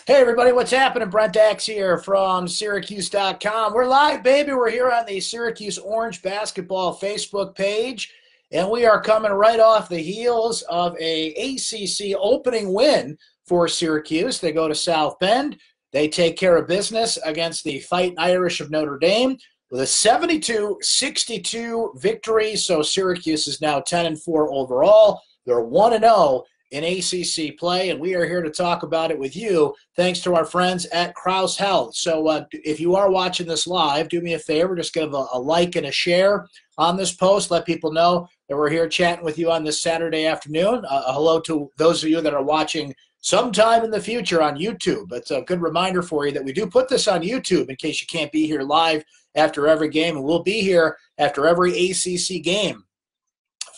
Hey everybody, what's happening? Brent Axe here from syracuse.com. We're live, baby. We're here on the Syracuse Orange Basketball Facebook page, and we are coming right off the heels of a ACC opening win for Syracuse. They go to South Bend. They take care of business against the Fighting Irish of Notre Dame with a 72-62 victory. So Syracuse is now 10-4 overall. They're 1-0 in ACC play, and we are here to talk about it with you thanks to our friends at Crouse Health. So if you are watching this live, do me a favor, just give a like and a share on this post. Let people know that we're here chatting with you on this Saturday afternoon. Hello to those of you that are watching sometime in the future on YouTube. It's a good reminder for you that we do put this on YouTube in case you can't be here live after every game, and we'll be here after every ACC game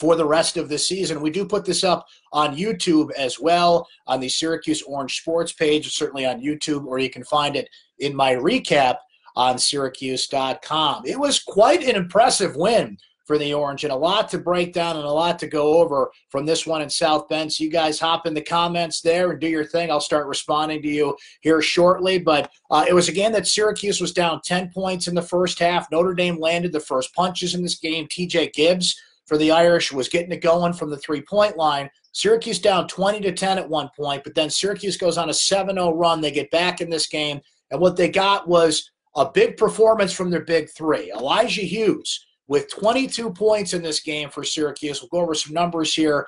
for the rest of the season. We do put this up on YouTube as well, on the Syracuse Orange Sports page, certainly on YouTube, or you can find it in my recap on syracuse.com. It was quite an impressive win for the Orange, and a lot to break down and a lot to go over from this one in South Bend. So you guys hop in the comments there and do your thing. I'll start responding to you here shortly. But it was a game that Syracuse was down 10 points in the first half. Notre Dame landed the first punches in this game. TJ Gibbs for the Irish was getting it going from the three-point line. Syracuse down 20-10 at one point, but then Syracuse goes on a 7-0 run. They get back in this game, and what they got was a big performance from their big three. Elijah Hughes with 22 points in this game for Syracuse. We'll go over some numbers here.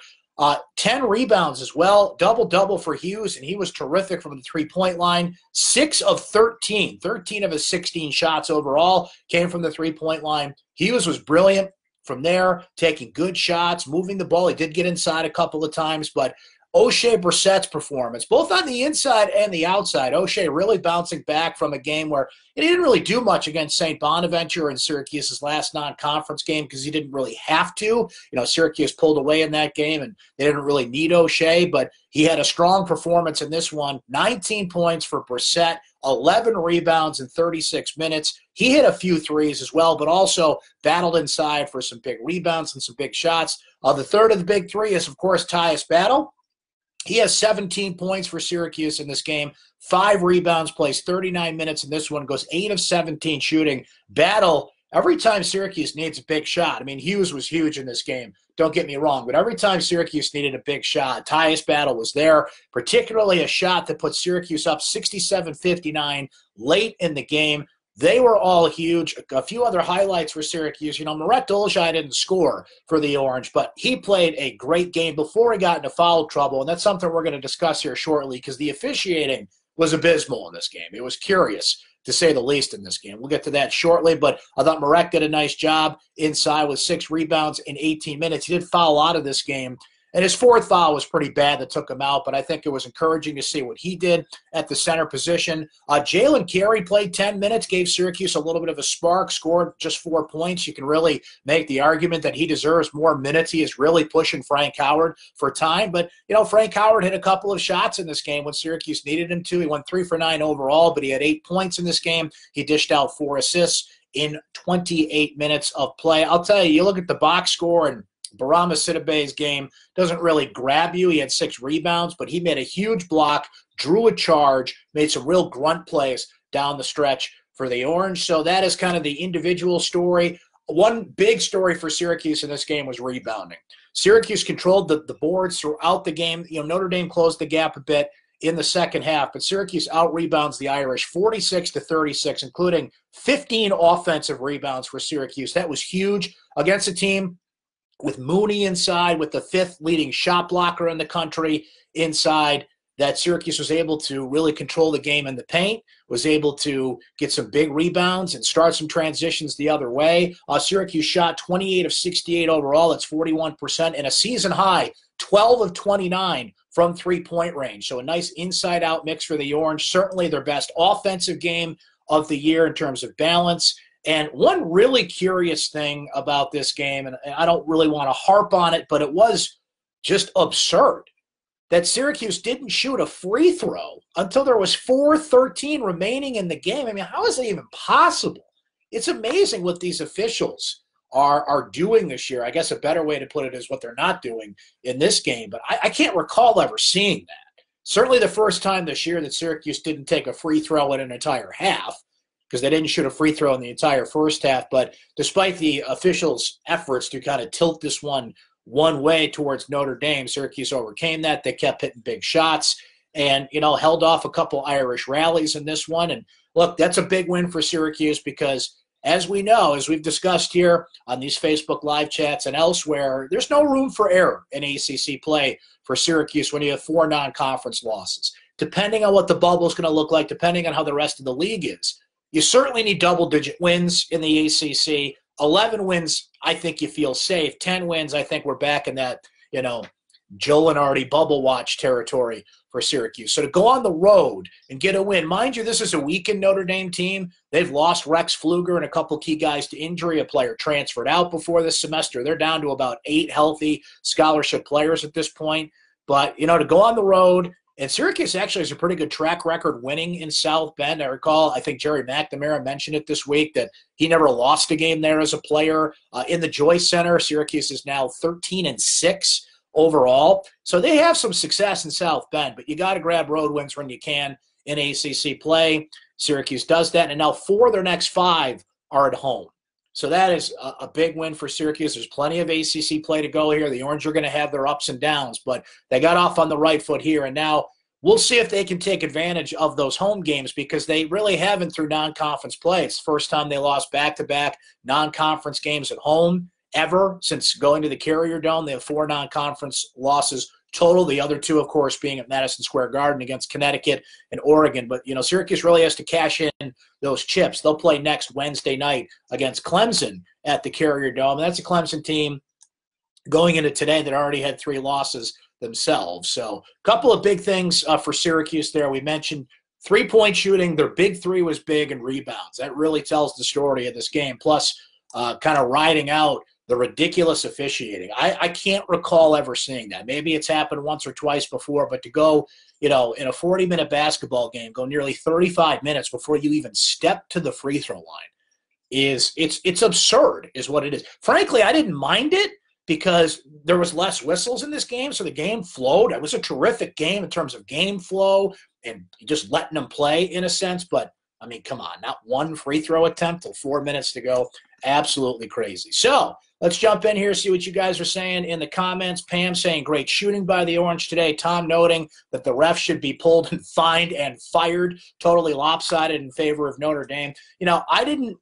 10 rebounds as well, double-double for Hughes, and he was terrific from the three-point line. 6 of 13 of his 16 shots overall came from the three-point line. Hughes was brilliant from there, taking good shots, moving the ball. He did get inside a couple of times, but O'Shea Brissett's performance, both on the inside and the outside, O'Shea really bouncing back from a game where he didn't really do much against St. Bonaventure in Syracuse's last non-conference game because he didn't really have to. You know, Syracuse pulled away in that game, and they didn't really need O'Shea, but he had a strong performance in this one. 19 points for Brissett, 11 rebounds in 36 minutes. He hit a few threes as well, but also battled inside for some big rebounds and some big shots. The third of the big three is, of course, Tyus Battle. He has 17 points for Syracuse in this game, 5 rebounds, plays 39 minutes in this one, goes 8 of 17 shooting. Battle, every time Syracuse needs a big shot, I mean, Hughes was huge in this game, don't get me wrong, but every time Syracuse needed a big shot, Tyus Battle was there, particularly a shot that put Syracuse up 67-59 late in the game. They were all huge. A few other highlights for Syracuse. You know, Marette Dolezaj didn't score for the Orange, but he played a great game before he got into foul trouble, and that's something we're going to discuss here shortly because the officiating was abysmal in this game. It was curious, to say the least, in this game. We'll get to that shortly, but I thought Marette did a nice job inside with 6 rebounds in 18 minutes. He did foul out of this game, and his fourth foul was pretty bad that took him out, but I think it was encouraging to see what he did at the center position. Jalen Carey played 10 minutes, gave Syracuse a little bit of a spark, scored just 4 points. You can really make the argument that he deserves more minutes. He is really pushing Frank Howard for time, but, you know, Frank Howard hit a couple of shots in this game when Syracuse needed him to. He went 3 for 9 overall, but he had 8 points in this game. He dished out 4 assists in 28 minutes of play. I'll tell you, you look at the box score, and Barama Sidibe's game doesn't really grab you. He had 6 rebounds, but he made a huge block, drew a charge, made some real grunt plays down the stretch for the Orange. So that is kind of the individual story. One big story for Syracuse in this game was rebounding. Syracuse controlled the boards throughout the game. You know, Notre Dame closed the gap a bit in the second half, but Syracuse out-rebounds the Irish 46-36, including 15 offensive rebounds for Syracuse. That was huge against a team with Mooney inside, with the 5th leading shot blocker in the country inside, that Syracuse was able to really control the game in the paint, was able to get some big rebounds and start some transitions the other way. Syracuse shot 28 of 68 overall. That's 41%, and a season high 12 of 29 from three-point range. So a nice inside-out mix for the Orange. Certainly their best offensive game of the year in terms of balance. And one really curious thing about this game, and I don't really want to harp on it, but it was just absurd, that Syracuse didn't shoot a free throw until there was 4:13 remaining in the game. I mean, how is that even possible? It's amazing what these officials are doing this year. I guess a better way to put it is what they're not doing in this game, but I can't recall ever seeing that. Certainly the first time this year that Syracuse didn't take a free throw in an entire half, because they didn't shoot a free throw in the entire first half. But despite the officials' efforts to kind of tilt this one way towards Notre Dame, Syracuse overcame that. They kept hitting big shots and, held off a couple Irish rallies in this one. And look, that's a big win for Syracuse because, as we know, as we've discussed here on these Facebook live chats and elsewhere, there's no room for error in ACC play for Syracuse when you have 4 non-conference losses. Depending on what the bubble is going to look like, depending on how the rest of the league is, you certainly need double-digit wins in the ACC. 11 wins, I think you feel safe. 10 wins, I think we're back in that, Joe Lenardi bubble watch territory for Syracuse. So to go on the road and get a win, mind you, this is a weakened Notre Dame team. They've lost Rex Pfluger and a couple key guys to injury. A player transferred out before this semester. They're down to about 8 healthy scholarship players at this point. But, to go on the road, and Syracuse actually has a pretty good track record winning in South Bend. I recall, I think Jerry McNamara mentioned it this week, that he never lost a game there as a player. In the Joyce Center, Syracuse is now 13-6 overall. So they have some success in South Bend, but you got to grab road wins when you can in ACC play. Syracuse does that, and now 4 of their next 5 are at home. So that is a big win for Syracuse. There's plenty of ACC play to go here. The Orange are going to have their ups and downs, but they got off on the right foot here, and now we'll see if they can take advantage of those home games because they really haven't through non-conference play. It's the first time they lost back-to-back non-conference games at home ever since going to the Carrier Dome. They have 4 non-conference losses total, the other 2, of course, being at Madison Square Garden against Connecticut and Oregon. But, Syracuse really has to cash in those chips. They'll play next Wednesday night against Clemson at the Carrier Dome. And that's a Clemson team going into today that already had 3 losses themselves. So a couple of big things for Syracuse there. We mentioned three-point shooting. Their big 3 was big, and rebounds. That really tells the story of this game. Plus, kind of riding out the ridiculous officiating. I can't recall ever seeing that. Maybe it's happened once or twice before, but to go, in a 40-minute basketball game, go nearly 35 minutes before you even step to the free throw line it's absurd is what it is. Frankly, I didn't mind it because there was less whistles in this game, so the game flowed. It was a terrific game in terms of game flow and just letting them play in a sense, but I mean, come on, not one free throw attempt till 4 minutes to go. Absolutely crazy. So let's jump in here, see what you guys are saying in the comments. Pam saying great shooting by the Orange today. Tom noting that the refs should be pulled and fined and fired. Totally lopsided in favor of Notre Dame. I didn't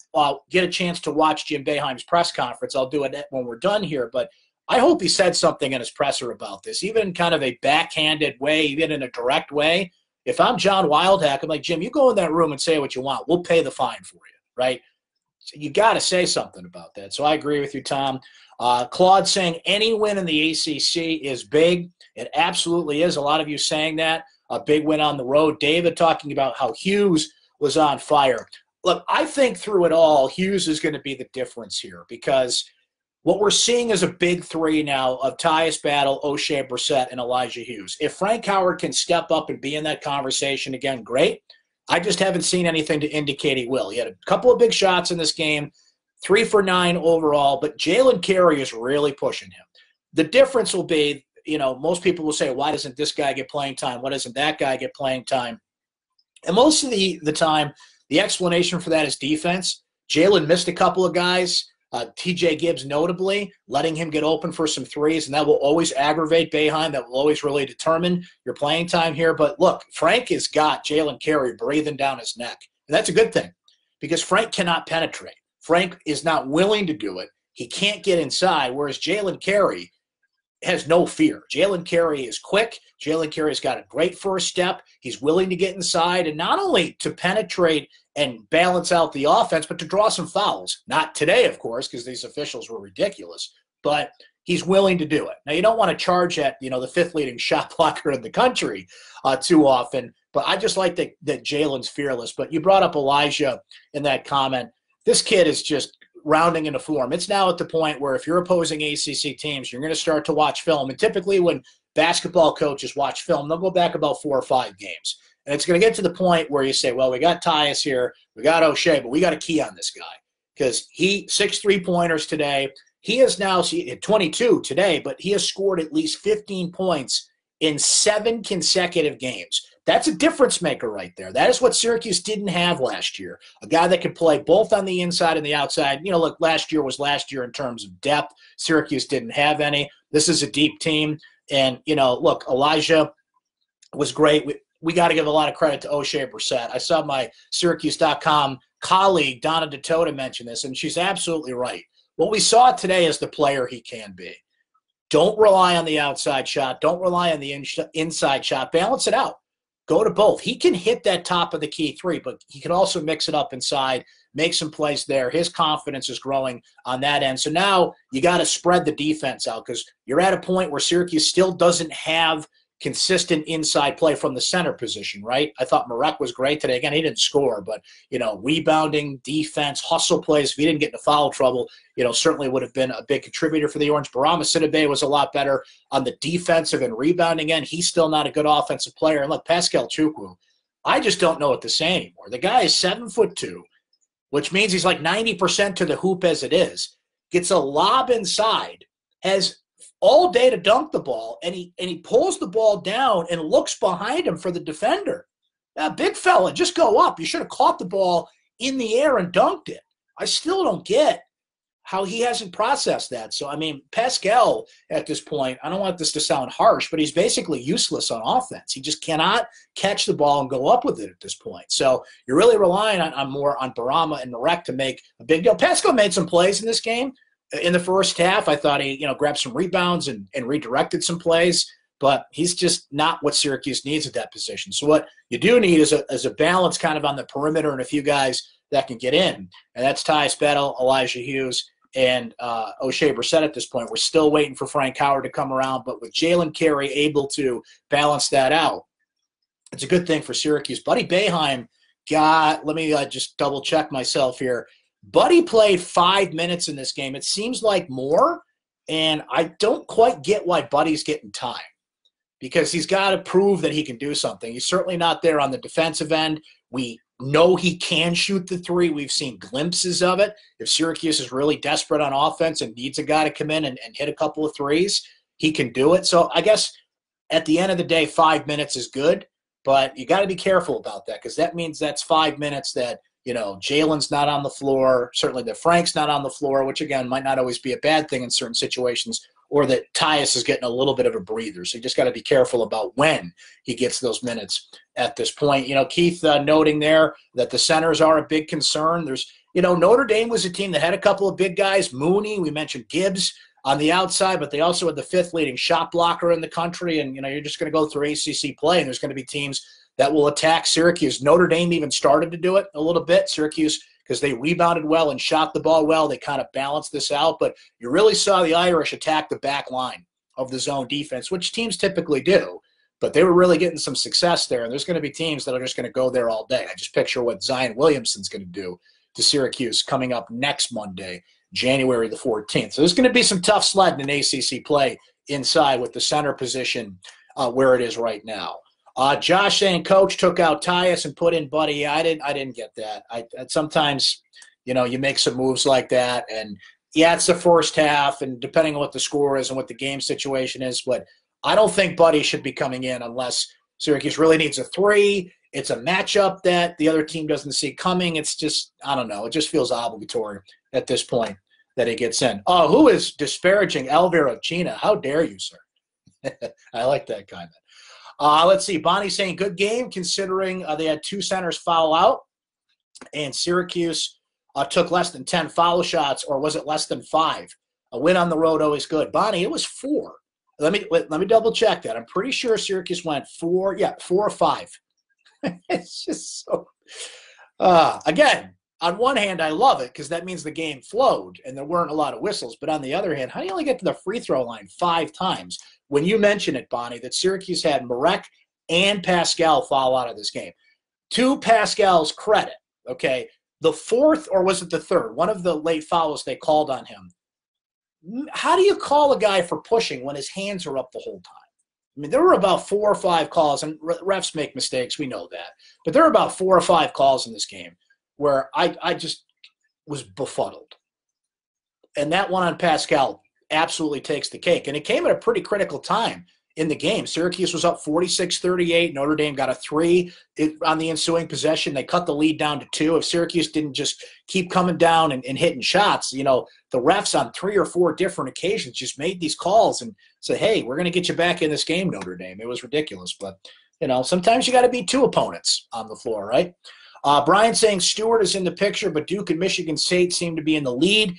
get a chance to watch Jim Boeheim's press conference. I'll do it when we're done here, but I hope he said something in his presser about this, even in kind of a backhanded way, even in a direct way. If I'm John Wildhack, I'm like, Jim, you go in that room and say what you want. We'll pay the fine for you, right? So you got to say something about that. So I agree with you, Tom. Claude saying any win in the ACC is big. It absolutely is. A lot of you saying that. A big win on the road. David talking about how Hughes was on fire. Look, I think through it all, Hughes is going to be the difference here because what we're seeing is a big 3 now of Tyus Battle, O'Shea Brissett, and Elijah Hughes. If Frank Howard can step up and be in that conversation again, great. I just haven't seen anything to indicate he will. He had a couple of big shots in this game, 3 for 9 overall, but Jalen Carey is really pushing him. The difference will be, most people will say, why doesn't this guy get playing time? Why doesn't that guy get playing time? And most of the time, the explanation for that is defense. Jalen missed a couple of guys. TJ Gibbs notably, letting him get open for some threes, and that will always aggravate Boeheim. That will always really determine your playing time here. But look, Frank has got Jalen Carey breathing down his neck, and that's a good thing because Frank cannot penetrate. Frank is not willing to do it. He can't get inside, whereas Jalen Carey has no fear. Jalen Carey is quick. Jalen Carey's got a great first step. He's willing to get inside, and not only to penetrate and balance out the offense, but to draw some fouls. Not today, of course, because these officials were ridiculous, but he's willing to do it. Now, you don't want to charge at, the fifth leading shot blocker in the country too often, but I just like that Jalen's fearless. But you brought up Elijah in that comment. This kid is just rounding into form. It's now at the point where if you're opposing ACC teams, you're going to start to watch film. And typically when basketball coaches watch film, they'll go back about 4 or 5 games. And it's going to get to the point where you say, well, we got Tyus here, we got O'Shea, but we got a key on this guy. Because 6 3-pointers today. He is now 22 today, but he has scored at least 15 points in 7 consecutive games. That's a difference maker right there. That is what Syracuse didn't have last year. A guy that could play both on the inside and the outside. You know, look, last year was last year in terms of depth. Syracuse didn't have any. This is a deep team. And, you know, look, Elijah was great. We got to give a lot of credit to O'Shea Brissett. I saw my syracuse.com colleague, Donna DeTota, mention this, and she's absolutely right. What we saw today is the player he can be. Don't rely on the outside shot. Don't rely on the inside shot. Balance it out. Go to both. He can hit that top of the key three, but he can also mix it up inside, make some plays there. His confidence is growing on that end. So now you got to spread the defense out because you're at a point where Syracuse still doesn't have consistent inside play from the center position, right? I thought Marek was great today. Again, he didn't score, but, you know, rebounding, defense, hustle plays, if he didn't get into foul trouble, you know, certainly would have been a big contributor for the Orange. Barama Sidibe was a lot better on the defensive and rebounding end. He's still not a good offensive player. And look, Pascal Chukwu, I just don't know what to say anymore. The guy is 7'2", which means he's like 90% to the hoop as it is, gets a lob inside, has all day to dunk the ball, and he pulls the ball down and looks behind him for the defender. Now, big fella, just go up. You should have caught the ball in the air and dunked it. I still don't get how he hasn't processed that. So, I mean, Pascal at this point, I don't want this to sound harsh, but he's basically useless on offense. He just cannot catch the ball and go up with it at this point. So you're really relying on more on Barama and Marek to make a big deal. Pascal made some plays in this game. In the first half, I thought he, grabbed some rebounds and redirected some plays, but he's just not what Syracuse needs at that position. So what you do need is a balance kind of on the perimeter and a few guys that can get in, and that's Tyus Battle, Elijah Hughes, and O'Shea Brissett at this point. We're still waiting for Frank Howard to come around, but with Jalen Carey able to balance that out, it's a good thing for Syracuse. Buddy Boeheim let me just double-check myself here. Buddy played 5 minutes in this game. It seems like more, and I don't quite get why Buddy's getting time because he's got to prove that he can do something. He's certainly not there on the defensive end. We know he can shoot the three. We've seen glimpses of it. If Syracuse is really desperate on offense and needs a guy to come in and hit a couple of threes, he can do it. So I guess at the end of the day, 5 minutes is good, but you got to be careful about that because that means that's 5 minutes that Jalen's not on the floor, certainly that Frank's not on the floor, which, again, might not always be a bad thing in certain situations, or that Tyus is getting a little bit of a breather. So you just got to be careful about when he gets those minutes at this point. Keith noting there that the centers are a big concern. There's, Notre Dame was a team that had a couple of big guys. Mooney, we mentioned Gibbs on the outside, but they also had the 5th leading shot blocker in the country. And, you're just going to go through ACC play, and there's going to be teams that will attack Syracuse. Notre Dame even started to do it a little bit. Syracuse, because they rebounded well and shot the ball well, they kind of balanced this out. But you really saw the Irish attack the back line of the zone defense, which teams typically do. But they were really getting some success there. And there's going to be teams that are just going to go there all day. I just picture what Zion Williamson's going to do to Syracuse coming up next Monday, January the 14th. So there's going to be some tough sledding in ACC play inside with the center position where it is right now. Josh saying Coach took out Tyus and put in Buddy. I didn't get that. Sometimes, you make some moves like that, and yeah, it's the first half, and depending on what the score is and what the game situation is, but I don't think Buddy should be coming in unless Syracuse really needs a three. It's a matchup that the other team doesn't see coming. It's just, I don't know. It just feels obligatory at this point that he gets in. Oh, who is disparaging Elvira China? How dare you, sir? I like that comment. Let's see. Bonnie saying good game considering they had 2 centers foul out, and Syracuse took less than 10 foul shots, or was it less than 5? A win on the road always good. Bonnie, it was 4. Let me double check that. I'm pretty sure Syracuse went 4. Yeah, 4 or 5. It's just so. Again, on one hand, I love it because that means the game flowed and there weren't a lot of whistles. But on the other hand, how do you only get to the free throw line 5 times? When you mention it, Bonnie, that Syracuse had Marek and Pascal foul out of this game. To Pascal's credit, okay, the 4th, or was it the 3rd, one of the late fouls they called on him. How do you call a guy for pushing when his hands are up the whole time? I mean, there were about 4 or 5 calls, and refs make mistakes, we know that. But there were about 4 or 5 calls in this game where I just was befuddled. And that one on Pascal absolutely takes the cake. And it came at a pretty critical time in the game. Syracuse was up 46-38. Notre Dame got a 3 on the ensuing possession. They cut the lead down to 2. If Syracuse didn't just keep coming down and hitting shots, the refs on 3 or 4 different occasions just made these calls and said, hey, we're going to get you back in this game, Notre Dame. It was ridiculous. But, sometimes you got to beat 2 opponents on the floor, right? Brian saying Stewart is in the picture, but Duke and Michigan State seem to be in the lead.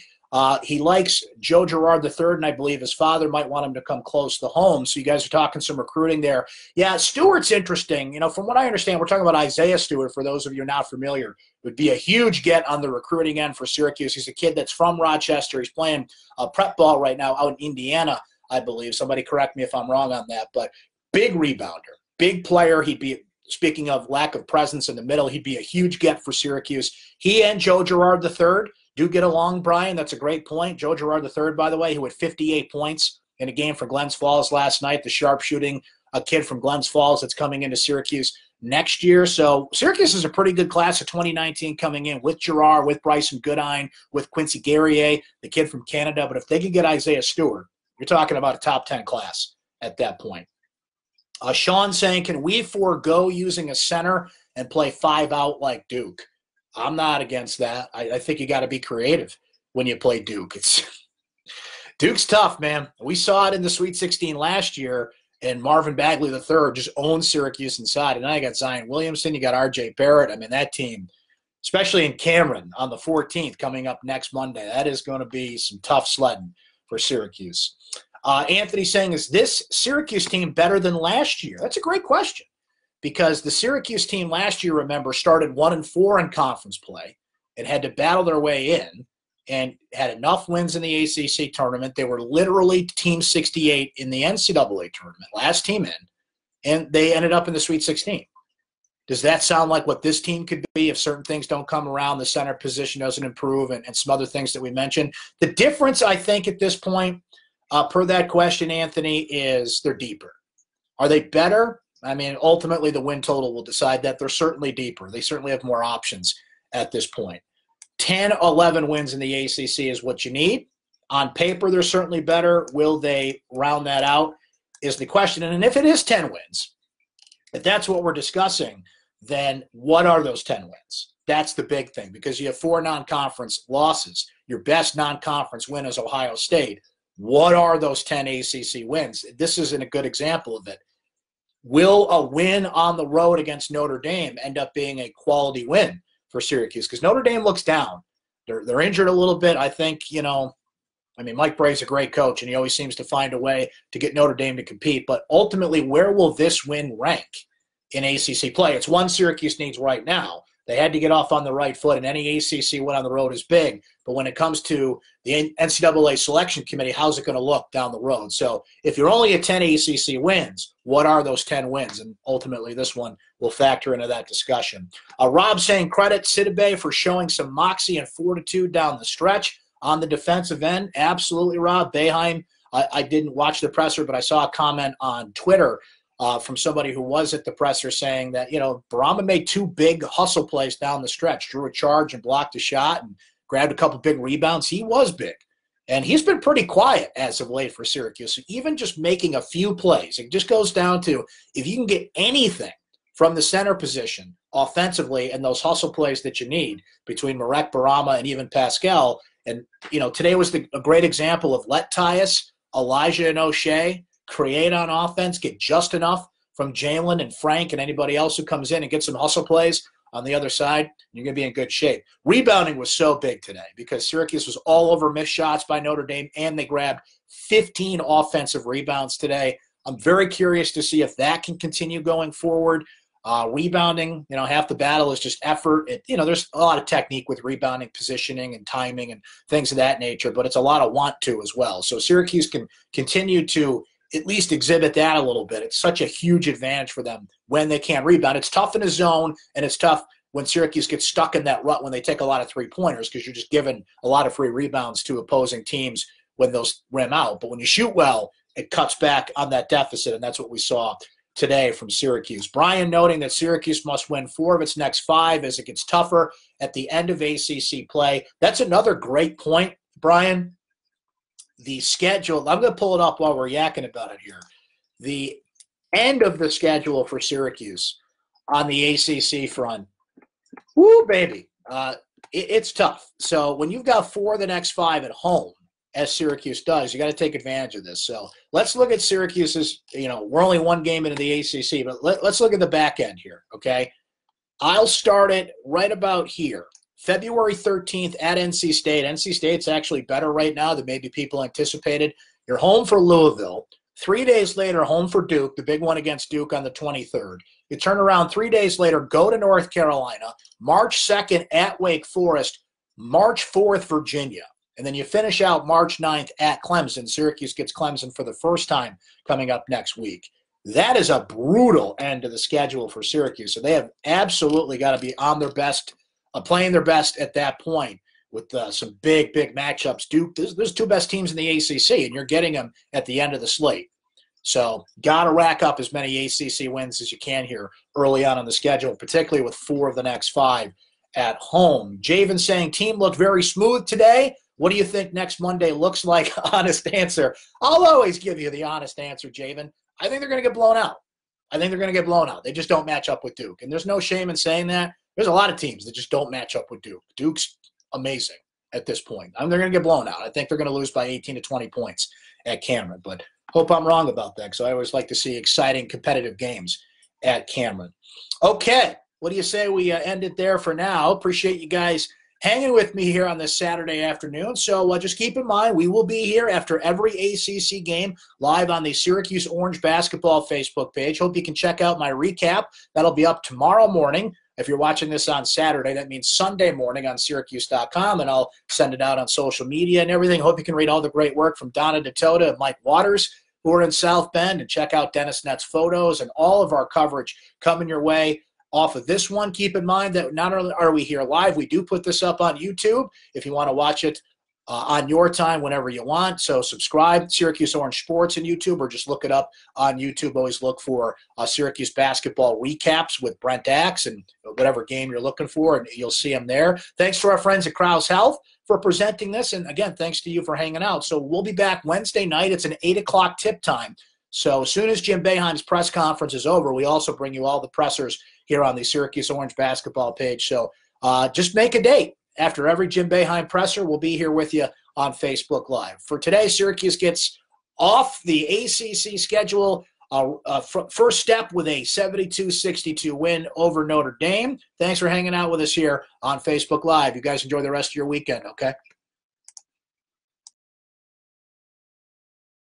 He likes Joe Girard III, and I believe his father might want him to come close to home. So you guys are talking some recruiting there. Yeah, Stewart's interesting. From what I understand, we're talking about Isaiah Stewart. For those of you not familiar, would be a huge get on the recruiting end for Syracuse. He's a kid that's from Rochester. He's playing prep ball right now out in Indiana, I believe. Somebody correct me if I'm wrong on that. But big rebounder, big player. He'd be, speaking of lack of presence in the middle, he'd be a huge get for Syracuse. He and Joe Girard III do get along, Brian. That's a great point. Joe Girard III, by the way, who had 58 points in a game for Glens Falls last night, the sharpshooting kid from Glens Falls that's coming into Syracuse next year. So Syracuse is a pretty good class of 2019 coming in with Girard, with Bryson Goodine, with Quincy Guerrier, the kid from Canada. But if they can get Isaiah Stewart, you're talking about a top 10 class at that point. Sean saying, can we forego using a center and play 5 out like Duke? I'm not against that. I think you got to be creative when you play Duke. Duke's tough, man. We saw it in the Sweet 16 last year, and Marvin Bagley III just owned Syracuse inside. And now you got Zion Williamson, you got R.J. Barrett. I mean, that team, especially in Cameron on the 14th coming up next Monday, that is going to be some tough sledding for Syracuse. Anthony saying, is this Syracuse team better than last year? That's a great question. Because the Syracuse team last year, remember, started 1-4 in conference play and had to battle their way in and had enough wins in the ACC tournament. They were literally team 68 in the NCAA tournament, last team in, and they ended up in the Sweet 16. Does that sound like what this team could be if certain things don't come around, the center position doesn't improve, and some other things that we mentioned? The difference, I think, at this point, per that question, Anthony, is they're deeper. Are they better? I mean, ultimately, the win total will decide that. They're certainly deeper. They certainly have more options at this point. 10, 11 wins in the ACC is what you need. On paper, they're certainly better. Will they round that out is the question. And if it is 10 wins, if that's what we're discussing, then what are those 10 wins? That's the big thing, because you have 4 non-conference losses. Your best non-conference win is Ohio State. What are those 10 ACC wins? This isn't a good example of it. Will a win on the road against Notre Dame end up being a quality win for Syracuse? Because Notre Dame looks down. They're injured a little bit. I think, Mike Bray's a great coach, and he always seems to find a way to get Notre Dame to compete. But ultimately, where will this win rank in ACC play? It's one Syracuse needs right now. They had to get off on the right foot, and any ACC win on the road is big. But when it comes to the NCAA selection committee, how's it going to look down the road? So if you're only at 10 ACC wins, what are those 10 wins? And ultimately, this one will factor into that discussion. Rob saying, credit Sidibe for showing some moxie and fortitude down the stretch on the defensive end. Absolutely, Rob. Boeheim, I didn't watch the presser, but I saw a comment on Twitter from somebody who was at the presser saying that, Barama made 2 big hustle plays down the stretch, drew a charge and blocked a shot and grabbed a couple big rebounds. He was big. And he's been pretty quiet as of late for Syracuse. So even just making a few plays, it just goes down to if you can get anything from the center position offensively and those hustle plays that you need between Marek Barama and even Pascal. And, today was a great example of let Tyus, Elijah, and O'Shea create on offense, get just enough from Jalen and Frank and anybody else who comes in and get some hustle plays on the other side, you're going to be in good shape. Rebounding was so big today because Syracuse was all over missed shots by Notre Dame, and they grabbed 15 offensive rebounds today. I'm very curious to see if that can continue going forward. Rebounding, half the battle is just effort. There's a lot of technique with rebounding, positioning, and timing and things of that nature, but it's a lot of want to as well. So Syracuse can continue to at least exhibit that a little bit. It's such a huge advantage for them when they can't rebound. It's tough in a zone, and it's tough when Syracuse gets stuck in that rut when they take a lot of three-pointers because you're just giving a lot of free rebounds to opposing teams when those rim out. But when you shoot well, it cuts back on that deficit, and that's what we saw today from Syracuse. Brian noting that Syracuse must win 4 of its next 5 as it gets tougher at the end of ACC play. That's another great point, Brian. The schedule, I'm going to pull it up while we're yakking about it here. the end of the schedule for Syracuse on the ACC front, woo, baby, it's tough. So when you've got 4 of the next 5 at home, as Syracuse does, you got to take advantage of this. So let's look at Syracuse's, we're only 1 game into the ACC, but let's look at the back end here, okay? I'll start it right about here. February 13th at NC State. NC State's actually better right now than maybe people anticipated. You're home for Louisville. 3 days later, home for Duke, the big one against Duke on the 23rd. You turn around 3 days later, go to North Carolina. March 2nd at Wake Forest. March 4th, Virginia. And then you finish out March 9th at Clemson. Syracuse gets Clemson for the first time coming up next week. That is a brutal end to the schedule for Syracuse. So they have absolutely got to be on their best, playing their best at that point with some big matchups. Duke, there's 2 best teams in the ACC, and you're getting them at the end of the slate. So got to rack up as many ACC wins as you can here early on in the schedule, particularly with 4 of the next 5 at home. Javen saying, team looked very smooth today. What do you think next Monday looks like? Honest answer. I'll always give you the honest answer, Javen. I think they're going to get blown out. They just don't match up with Duke. And there's no shame in saying that. There's a lot of teams that just don't match up with Duke. Duke's amazing at this point. They're going to get blown out. I think they're going to lose by 18 to 20 points at Cameron. But hope I'm wrong about that, because I always like to see exciting, competitive games at Cameron. Okay, what do you say we end it there for now? Appreciate you guys hanging with me here on this Saturday afternoon. So just keep in mind, we will be here after every ACC game live on the Syracuse Orange Basketball Facebook page. Hope you can check out my recap. That'll be up tomorrow morning. If you're watching this on Saturday, that means Sunday morning on syracuse.com, and I'll send it out on social media and everything. Hope you can read all the great work from Donna DeTota and Mike Waters, who are in South Bend, and check out Dennis Nett's photos and all of our coverage coming your way off of this one. Keep in mind that not only are we here live, we do put this up on YouTube if you want to watch it on your time whenever you want. So subscribe, Syracuse Orange Sports on YouTube, or just look it up on YouTube. Always look for Syracuse basketball recaps with Brent Axe and whatever game you're looking for, and you'll see them there. Thanks to our friends at Krause Health for presenting this, and again, thanks to you for hanging out. So we'll be back Wednesday night. It's an 8 o'clock tip time. So as soon as Jim Boeheim's press conference is over, we also bring you all the pressers here on the Syracuse Orange basketball page. So just make a date. After every Jim Boeheim presser, we'll be here with you on Facebook Live. For today, Syracuse gets off the ACC schedule, first step with a 72-62 win over Notre Dame. Thanks for hanging out with us here on Facebook Live. You guys enjoy the rest of your weekend, okay?